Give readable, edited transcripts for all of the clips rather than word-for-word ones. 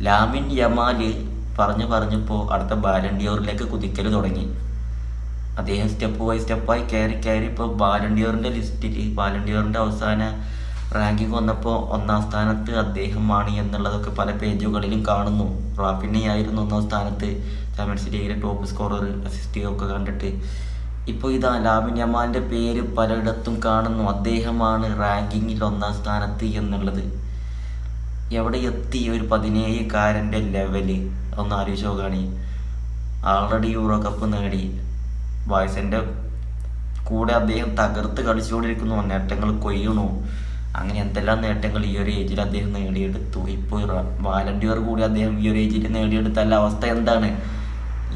Lamine Yamal പറഞ്ഞപ്പോൾ അടുത്ത ബാലൻഡിയോറിലേക്ക് കുതിക്കൽ തുടങ്ങി. അദ്ദേഹം സ്റ്റെപ്പ് ബൈ സ്റ്റെപ്പായി കയറി ഇപ്പോൾ ബാലൻഡിയോറിൻ്റെ ലിസ്റ്റിൽ ബാലൻഡിയോറിൻ്റെ അവസാന റാങ്കിങ് വന്നപ്പോൾ 1-ാം സ്ഥാനത്ത് അദ്ദേഹമാണ് എന്നുള്ളതൊക്കെ പല പേജുകളിലും കാണുന്നു. റാഫിനെയായിരുന്നു 1-ാം സ്ഥാനത്ത് ചാമ്പ്യൻസ് ലീഗിലെ ടോപ്പ് സ്കോറർ, അസിസ്റ്റ് ഒക്കെ കണ്ടിട്ട്. ഇപ്പോൾ ഇതാ ലാമിൻ യമാലിൻ്റെ പേര് പലയിടത്തും കാണുന്നു. അദ്ദേഹമാണ് റാങ്കിങ്ങിൽ 1-ാം സ്ഥാനത്ത് എന്നുള്ളത്. എവിടെ എത്തി ഒരു 17-കാരൻ്റെ ലെവല് ഒന്ന് ആലോചിച്ച് നോക്കുകയാണ്. ആൾറെഡി യൂറോ കപ്പ് നേടി, ബോയ്സിൻ്റെ കൂടെ അദ്ദേഹം തകർത്ത് കളിച്ചുകൊണ്ടിരിക്കുന്നു, നേട്ടങ്ങൾ കൊയ്യണു. അങ്ങനെ എന്തെല്ലാം നേട്ടങ്ങൾ ഈ ഒരു ഏജിൽ അദ്ദേഹം നേടിയെടുത്തു. ഇപ്പോൾ ബാലൻഡിയോർ കൂടി അദ്ദേഹം ഈ ഒരു ഏജിൽ നേടിയെടുത്തല്ല അവസ്ഥ എന്താണ്?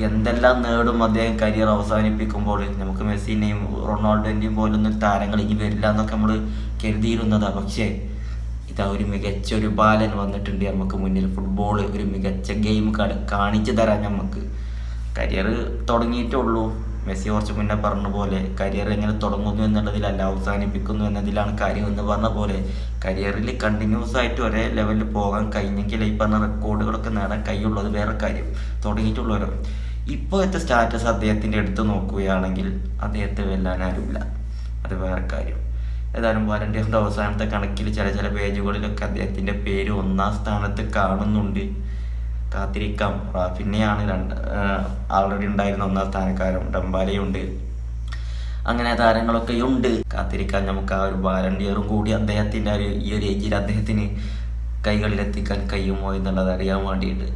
എന്തെല്ലാം നേടും അദ്ദേഹം കരിയർ അവസാനിപ്പിക്കുമ്പോൾ. നമുക്ക് മെസ്സിനെയും റൊണാൾഡോൻ്റെയും പോലൊന്നും താരങ്ങൾ ഇനി വരില്ല എന്നൊക്കെ നമ്മൾ കരുതിയിരുന്നതാണ്. പക്ഷേ ഇതാ ഒരു മികച്ച ഒരു ബാലൻ വന്നിട്ടുണ്ട് നമുക്ക് മുന്നിൽ. ഫുട്ബോൾ ഒരു മികച്ച ഗെയിം കാണിച്ചു തരാൻ നമുക്ക്. കരിയർ തുടങ്ങിയിട്ടുള്ളൂ. മെസ്സി കുറച്ച് മുന്നേ പറഞ്ഞ പോലെ കരിയർ എങ്ങനെ തുടങ്ങുന്നു എന്നുള്ളതിലല്ല, അവസാനിപ്പിക്കുന്നു എന്നതിലാണ് കാര്യം എന്ന് പറഞ്ഞ പോലെ കരിയറിൽ കണ്ടിന്യൂസ് ആയിട്ട് ഒരേ ലെവലിൽ പോകാൻ കഴിഞ്ഞെങ്കിൽ ഈ പറഞ്ഞ റെക്കോർഡുകളൊക്കെ നേടാൻ കഴിയുള്ളത് വേറെ കാര്യം. തുടങ്ങിയിട്ടുള്ളവരോ ഇപ്പോഴത്തെ സ്റ്റാറ്റസ് അദ്ദേഹത്തിൻ്റെ എടുത്ത് നോക്കുകയാണെങ്കിൽ അദ്ദേഹത്തെ വെല്ലാൻ ആരുമില്ല, അത് വേറെ കാര്യം. ഏതായാലും ബാലൻഡിയോറിൻ്റെ അവസാനത്തെ കണക്കിൽ ചില പേജുകളിലൊക്കെ അദ്ദേഹത്തിൻ്റെ പേര് 1-ാം സ്ഥാനത്ത് കാണുന്നുണ്ട്. കാത്തിരിക്കാം. റാഫിനെയാണ് ആൾറെഡി ഉണ്ടായിരുന്ന 1-ാം സ്ഥാനക്കാരും, ഡംബാലയുണ്ട്, അങ്ങനെ താരങ്ങളൊക്കെ ഉണ്ട്. കാത്തിരിക്കാൻ നമുക്ക്. ആ ഒരു ബാലൻഡിയറും കൂടി അദ്ദേഹത്തിൻ്റെ ഈ ഒരു ഏജിൽ അദ്ദേഹത്തിന് കൈകളിലെത്തിക്കാൻ കഴിയുമോ എന്നുള്ളത് അറിയാൻ വേണ്ടിയിട്ട്.